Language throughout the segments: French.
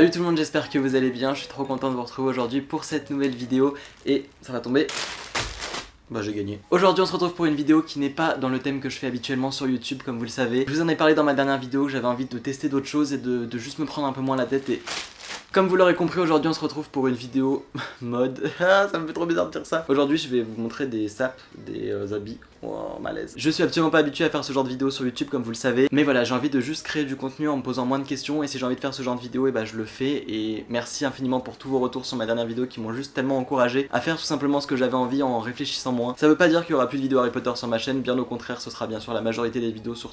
Salut tout le monde, j'espère que vous allez bien, je suis trop content de vous retrouver aujourd'hui pour cette nouvelle vidéo et ça va tomber. Bah j'ai gagné. Aujourd'hui on se retrouve pour une vidéo qui n'est pas dans le thème que je fais habituellement sur YouTube comme vous le savez. Je vous en ai parlé dans ma dernière vidéo, j'avais envie de tester d'autres choses et de juste me prendre un peu moins la tête et... Comme vous l'aurez compris, aujourd'hui on se retrouve pour une vidéo mode. Ah, ça me fait trop bizarre de dire ça. Aujourd'hui je vais vous montrer des sapes, des habits. Oh, malaise. Je suis absolument pas habitué à faire ce genre de vidéo sur YouTube comme vous le savez. Mais voilà, j'ai envie de juste créer du contenu en me posant moins de questions. Et si j'ai envie de faire ce genre de vidéo, et bah je le fais. Et merci infiniment pour tous vos retours sur ma dernière vidéo qui m'ont juste tellement encouragé à faire tout simplement ce que j'avais envie en réfléchissant moins. Ça veut pas dire qu'il y aura plus de vidéos Harry Potter sur ma chaîne, bien au contraire, ce sera bien sûr la majorité des vidéos sur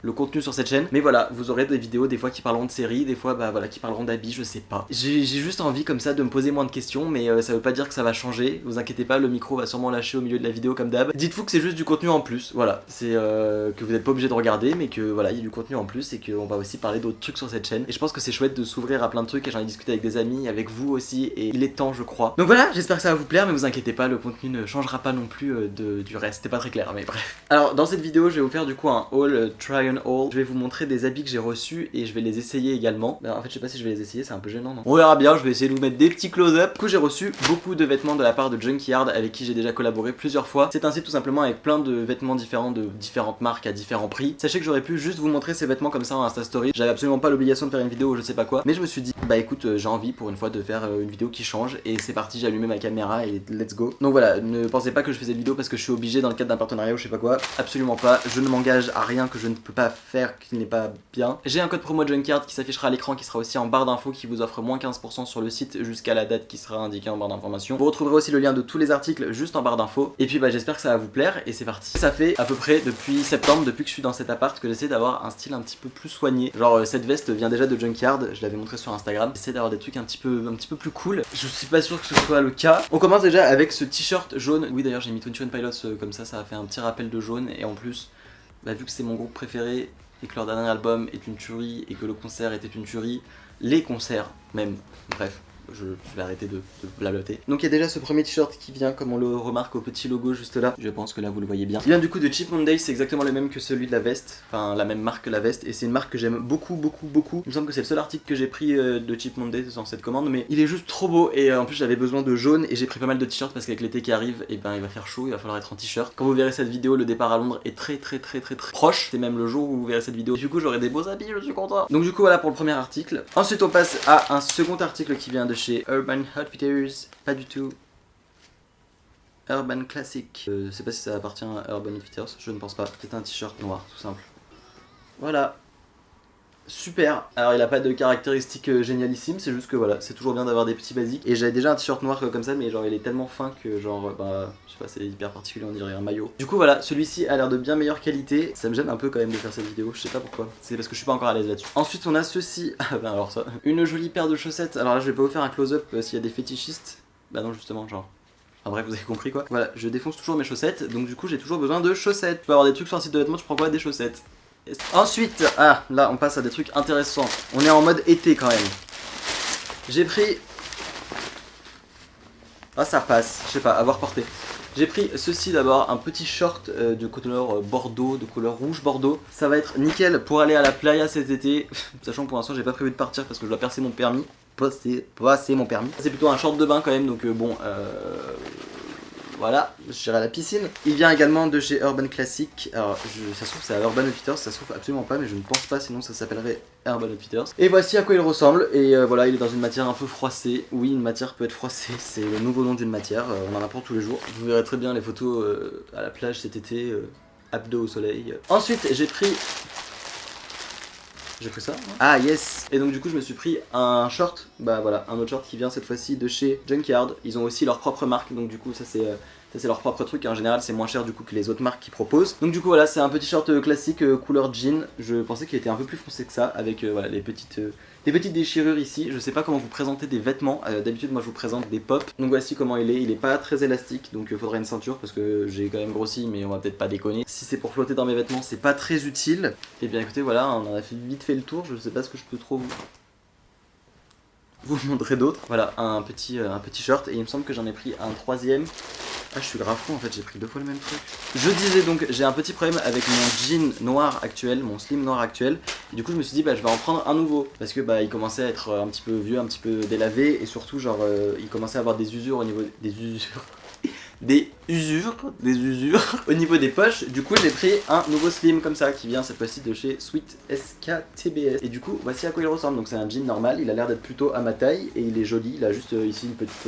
le contenu sur cette chaîne. Mais voilà, vous aurez des vidéos des fois qui parleront de séries, des fois bah voilà qui parleront d'habits, je sais pas. J'ai juste envie comme ça de me poser moins de questions, mais ça veut pas dire que ça va changer. Vous inquiétez pas, le micro va sûrement lâcher au milieu de la vidéo comme d'hab. Dites-vous que c'est juste du contenu en plus, voilà. C'est que vous n'êtes pas obligé de regarder, mais que voilà, il y a du contenu en plus et qu'on va aussi parler d'autres trucs sur cette chaîne. Et je pense que c'est chouette de s'ouvrir à plein de trucs et j'en ai discuté avec des amis, avec vous aussi, et il est temps je crois. Donc voilà, j'espère que ça va vous plaire, mais vous inquiétez pas, le contenu ne changera pas non plus du reste. C'était pas très clair, mais bref. Alors dans cette vidéo, je vais vous faire du coup un haul, try and haul. Je vais vous montrer des habits que j'ai reçus et je vais les essayer également. En fait, je sais pas si je vais les essayer, c'est un peu gênant, non? On verra bien, je vais essayer de vous mettre des petits close-up. Du coup, j'ai reçu beaucoup de vêtements de la part de Junkyard avec qui j'ai déjà collaboré plusieurs fois. C'est un site tout simplement avec plein de vêtements différents de différentes marques à différents prix. Sachez que j'aurais pu juste vous montrer ces vêtements comme ça en Insta Story. J'avais absolument pas l'obligation de faire une vidéo ou je sais pas quoi. Mais je me suis dit, bah écoute, j'ai envie pour une fois de faire une vidéo qui change. Et c'est parti, j'ai allumé ma caméra et let's go. Donc voilà, ne pensez pas que je fais cette vidéo parce que je suis obligé dans le cadre d'un partenariat ou je sais pas quoi. Absolument pas. Je ne m'engage à rien que je ne peux pas faire qui n'est pas bien. J'ai un code promo Junkyard qui s'affichera à l'écran qui sera aussi en barre d'infos qui vous offre moins 15% sur le site jusqu'à la date qui sera indiquée en barre d'information. Vous retrouverez aussi le lien de tous les articles juste en barre d'infos. Et puis bah j'espère que ça va vous plaire et c'est parti. Ça fait à peu près depuis septembre, depuis que je suis dans cet appart, que j'essaie d'avoir un style un petit peu plus soigné. Genre cette veste vient déjà de Junkyard, je l'avais montré sur Instagram. J'essaie d'avoir des trucs un petit peu plus cool. Je suis pas sûr que ce soit le cas. On commence déjà avec ce t-shirt jaune. Oui d'ailleurs j'ai mis 21 Pilots comme ça a fait un petit rappel de jaune. Et en plus, bah, vu que c'est mon groupe préféré et que leur dernier album est une tuerie et que le concert était une tuerie, les concerts même, bref. Je vais arrêter de blablater. Donc il y a déjà ce premier t-shirt qui vient, comme on le remarque au petit logo juste là. Je pense que là vous le voyez bien. Il vient du coup de Cheap Monday, c'est exactement le même que celui de la veste. Enfin la même marque que la veste. Et c'est une marque que j'aime beaucoup. Il me semble que c'est le seul article que j'ai pris de Cheap Monday dans cette commande. Mais il est juste trop beau. Et en plus j'avais besoin de jaune. Et j'ai pris pas mal de t-shirts parce qu'avec l'été qui arrive, et ben il va faire chaud, il va falloir être en t-shirt. Quand vous verrez cette vidéo, le départ à Londres est très proche. C'est même le jour où vous verrez cette vidéo. Du coup j'aurai des beaux habits, je suis content. Donc du coup voilà pour le premier article. Ensuite on passe à un second article qui vient de chez Urban Outfitters, pas du tout. Urban Classic. Je sais pas si ça appartient à Urban Outfitters, je ne pense pas. C'est un t-shirt noir, tout simple. Voilà. Super. Alors il a pas de caractéristiques génialissimes, c'est juste que voilà, c'est toujours bien d'avoir des petits basiques. Et j'avais déjà un t-shirt noir comme ça, mais genre il est tellement fin que genre bah je sais pas, c'est hyper particulier, on dirait un maillot. Du coup voilà, celui-ci a l'air de bien meilleure qualité. Ça me gêne un peu quand même de faire cette vidéo, je sais pas pourquoi. C'est parce que je suis pas encore à l'aise là-dessus. Ensuite on a ceci. Ah ben alors ça. Une jolie paire de chaussettes. Alors là je vais pas vous faire un close-up s'il y a des fétichistes. Bah non justement genre. Enfin bref, vous avez compris quoi. Voilà, je défonce toujours mes chaussettes, donc du coup j'ai toujours besoin de chaussettes. Tu peux avoir des trucs sur un site de vêtements, tu prends quoi? Des chaussettes. Ensuite, ah là on passe à des trucs intéressants. On est en mode été quand même. J'ai pris... Ah ça passe, je sais pas, à voir porter. J'ai pris ceci d'abord, un petit short de couleur bordeaux, de couleur rouge bordeaux. Ça va être nickel pour aller à la playa cet été. Sachant que pour l'instant j'ai pas prévu de partir parce que je dois percer mon permis. Passer mon permis. C'est plutôt un short de bain quand même, donc bon... Voilà, j'irai à la piscine. Il vient également de chez Urban Classic. Alors, ça se trouve c'est à Urban Outfitters, ça se trouve absolument pas, mais je ne pense pas, sinon ça s'appellerait Urban Outfitters. Et voici à quoi il ressemble. Et voilà, il est dans une matière un peu froissée. Oui, une matière peut être froissée, c'est le nouveau nom d'une matière. On en apprend tous les jours. Vous verrez très bien les photos à la plage cet été, abdos au soleil. Ensuite, j'ai pris ça, hein. Ah yes. Et donc du coup je me suis pris un short. Bah voilà, un autre short qui vient cette fois-ci de chez Junkyard. Ils ont aussi leur propre marque, donc du coup ça c'est leur propre truc, en général c'est moins cher du coup que les autres marques qui proposent. Donc du coup voilà, c'est un petit short classique couleur jean. Je pensais qu'il était un peu plus foncé que ça, avec voilà les petites déchirures ici. Je sais pas comment vous présenter des vêtements, d'habitude moi je vous présente des pops. Donc voici comment il est pas très élastique, donc faudrait une ceinture parce que j'ai quand même grossi, mais on va peut-être pas déconner. Si c'est pour flotter dans mes vêtements, c'est pas très utile. Et bien écoutez voilà, on en a vite fait le tour, je sais pas ce que je peux trop vous... vous montrer d'autres. Voilà, un petit short et il me semble que j'en ai pris un troisième. Ah, je suis grave con en fait, j'ai pris 2 fois le même truc. Je disais donc, j'ai un petit problème avec mon jean noir actuel, mon slim noir actuel. Et du coup, je me suis dit, bah, je vais en prendre un nouveau. Parce que bah, il commençait à être un petit peu vieux, un petit peu délavé. Et surtout, genre, il commençait à avoir des usures au niveau des usures. Des usures au niveau des poches. Du coup, j'ai pris un nouveau slim comme ça qui vient cette fois-ci de chez Sweet SKTBS. Et du coup, voici à quoi il ressemble. Donc, c'est un jean normal. Il a l'air d'être plutôt à ma taille et il est joli. Il a juste ici une petite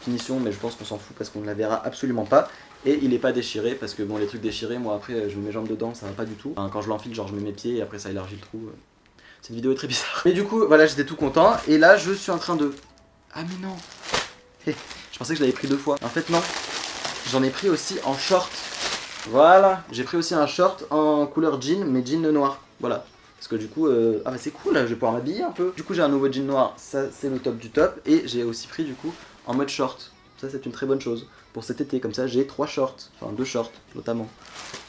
finition, mais je pense qu'on s'en fout parce qu'on ne la verra absolument pas. Et il est pas déchiré parce que bon, les trucs déchirés, moi après je mets mes jambes dedans, ça va pas du tout. Enfin, quand je l'enfile, genre je mets mes pieds et après ça élargit le trou. Cette vidéo est très bizarre. Mais du coup, voilà, j'étais tout content. Et là, je suis en train de. Ah, mais non. Je pensais que je l'avais pris 2 fois. En fait, non. J'en ai pris aussi en short. Voilà. J'ai pris aussi un short en couleur jean, mais jean noir. Voilà. Parce que du coup, ah bah c'est cool, là, je vais pouvoir m'habiller un peu. Du coup, j'ai un nouveau jean noir, ça c'est le top du top. Et j'ai aussi pris du coup en mode short. Ça c'est une très bonne chose pour cet été. Comme ça, j'ai 3 shorts, enfin 2 shorts notamment.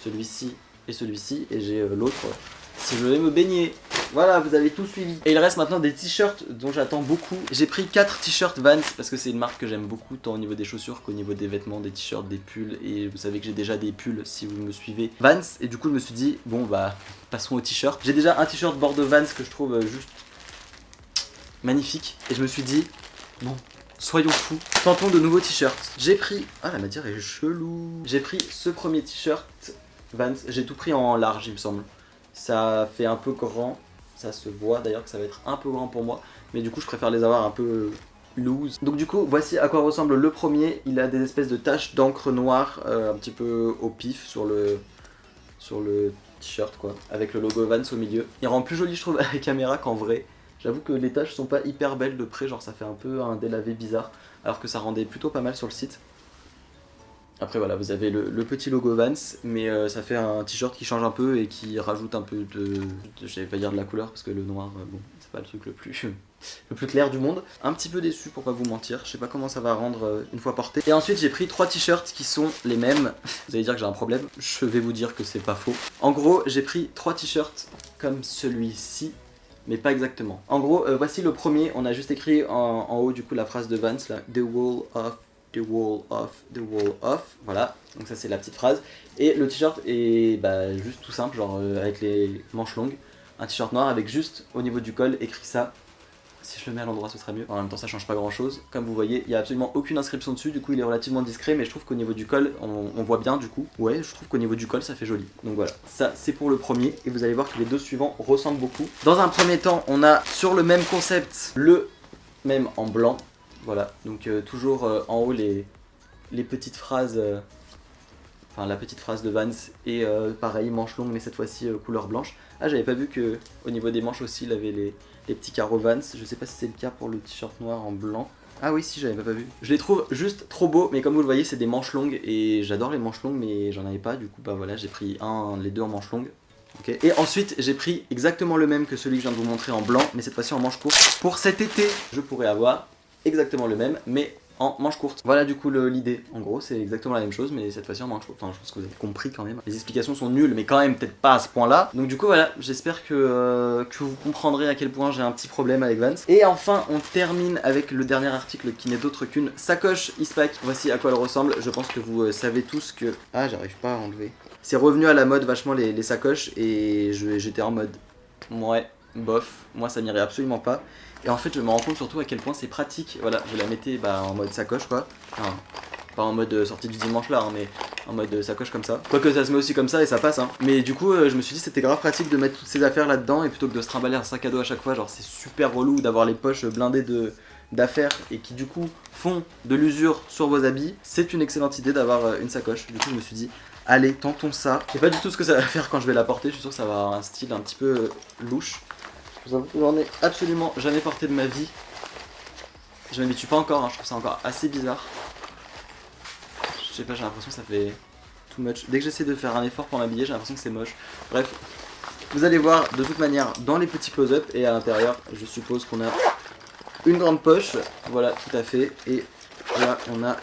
Celui-ci et celui-ci. Et j'ai l'autre si je vais me baigner. Voilà, vous avez tout suivi. Et il reste maintenant des t-shirts dont j'attends beaucoup. J'ai pris 4 t-shirts Vans parce que c'est une marque que j'aime beaucoup, tant au niveau des chaussures qu'au niveau des vêtements, des t-shirts, des pulls. Et vous savez que j'ai déjà des pulls si vous me suivez Vans. Et du coup, je me suis dit, bon bah, passons au t-shirt. J'ai déjà un t-shirt Bordeaux Vans que je trouve juste magnifique. Et je me suis dit, bon, soyons fous, tentons de nouveaux t-shirts. J'ai pris, ah la matière est chelou. J'ai pris ce premier t-shirt Vans. J'ai tout pris en large, il me semble. Ça fait un peu grand. Ça se voit d'ailleurs que ça va être un peu grand pour moi. Mais du coup je préfère les avoir un peu loose. Donc du coup voici à quoi ressemble le premier. Il a des espèces de taches d'encre noire un petit peu au pif sur le t-shirt quoi. Avec le logo Vans au milieu. Il rend plus joli je trouve à la caméra qu'en vrai. J'avoue que les taches sont pas hyper belles de près. Genre ça fait un peu un délavé bizarre. Alors que ça rendait plutôt pas mal sur le site. Après voilà, vous avez le petit logo Vans, mais ça fait un t-shirt qui change un peu et qui rajoute un peu je vais pas dire de la couleur parce que le noir, bon, c'est pas le truc le plus clair du monde. Un petit peu déçu pour pas vous mentir, je sais pas comment ça va rendre une fois porté. Et ensuite j'ai pris 3 t-shirts qui sont les mêmes. Vous allez dire que j'ai un problème, je vais vous dire que c'est pas faux. En gros j'ai pris 3 t-shirts comme celui-ci. Mais pas exactement. En gros, voici le premier, on a juste écrit en haut du coup la phrase de Vans là, The wall of the wall of, the wall of, voilà, donc ça c'est la petite phrase. Et le t-shirt est bah, juste tout simple, genre avec les manches longues, un t-shirt noir avec juste au niveau du col écrit ça. Si je le mets à l'endroit ce serait mieux. En même temps ça change pas grand chose. Comme vous voyez, il n'y a absolument aucune inscription dessus, du coup il est relativement discret, mais je trouve qu'au niveau du col, on voit bien du coup. Ouais, je trouve qu'au niveau du col ça fait joli. Donc voilà, ça c'est pour le premier, et vous allez voir que les 2 suivants ressemblent beaucoup. Dans un premier temps, on a sur le même concept, le même en blanc. Voilà, donc toujours en haut les petites phrases, enfin la petite phrase de Vans et pareil, manches longues mais cette fois-ci couleur blanche. Ah j'avais pas vu que au niveau des manches aussi il avait les petits carreaux Vans, je sais pas si c'est le cas pour le t-shirt noir en blanc. Ah oui si j'avais pas vu. Je les trouve juste trop beaux mais comme vous le voyez c'est des manches longues et j'adore les manches longues mais j'en avais pas du coup bah voilà j'ai pris les 2 en manches longues. Okay. Et ensuite j'ai pris exactement le même que celui que je viens de vous montrer en blanc mais cette fois-ci en manches courtes. Pour cet été je pourrais avoir exactement le même mais en manche courte. Voilà du coup l'idée. En gros c'est exactement la même chose mais cette fois-ci en manche courte. Enfin je pense que vous avez compris quand même. Les explications sont nulles mais quand même peut-être pas à ce point là. Donc du coup voilà j'espère que vous comprendrez à quel point j'ai un petit problème avec Vans. Et enfin on termine avec le dernier article qui n'est d'autre qu'une sacoche Eastpak. Voici à quoi elle ressemble. Je pense que vous savez tous que... Ah j'arrive pas à enlever. C'est revenu à la mode vachement les sacoches et j'étais en mode... Ouais bof, moi ça n'irait absolument pas. Et en fait je me rends compte surtout à quel point c'est pratique. Voilà, vous la mettez bah, en mode sacoche quoi. Enfin, pas en mode sortie du dimanche là, hein, mais en mode sacoche comme ça. Quoique ça se met aussi comme ça et ça passe hein. Mais du coup je me suis dit c'était grave pratique de mettre toutes ces affaires là-dedans. Et plutôt que de se trimballer un sac à dos à chaque fois, genre c'est super relou d'avoir les poches blindées d'affaires et qui du coup font de l'usure sur vos habits. C'est une excellente idée d'avoir une sacoche. Du coup je me suis dit allez tentons ça. Je sais pas du tout ce que ça va faire quand je vais la porter. Je suis sûr que ça va avoir un style un petit peu louche. Je vous avoue que j'en ai absolument jamais porté de ma vie. Je m'habitue pas encore, hein, je trouve ça encore assez bizarre. Je sais pas, j'ai l'impression que ça fait too much. Dès que j'essaie de faire un effort pour m'habiller, j'ai l'impression que c'est moche. Bref, vous allez voir de toute manière dans les petits close-up et à l'intérieur, je suppose qu'on a une grande poche. Voilà, tout à fait. Et là, on a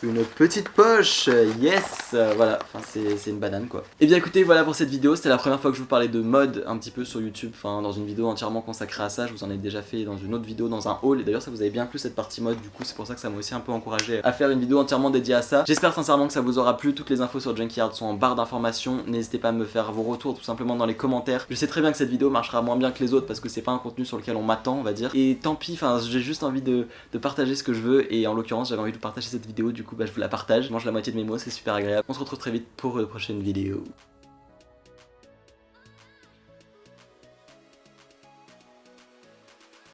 une petite poche, yes, voilà, enfin c'est une banane quoi. Et bien écoutez, voilà pour cette vidéo, c'était la première fois que je vous parlais de mode un petit peu sur YouTube, enfin dans une vidéo entièrement consacrée à ça, je vous en ai déjà fait dans une autre vidéo, dans un haul, et d'ailleurs ça vous avait bien plu cette partie mode, du coup c'est pour ça que ça m'a aussi un peu encouragé à faire une vidéo entièrement dédiée à ça. J'espère sincèrement que ça vous aura plu, toutes les infos sur Junkyard sont en barre d'informations, n'hésitez pas à me faire vos retours tout simplement dans les commentaires. Je sais très bien que cette vidéo marchera moins bien que les autres parce que c'est pas un contenu sur lequel on m'attend on va dire, et tant pis, enfin j'ai juste envie de partager ce que je veux, et en l'occurrence j'avais envie de partager cette vidéo, du coup bah je vous la partage, je mange la moitié de mes mots, c'est super agréable. On se retrouve très vite pour une prochaine vidéo.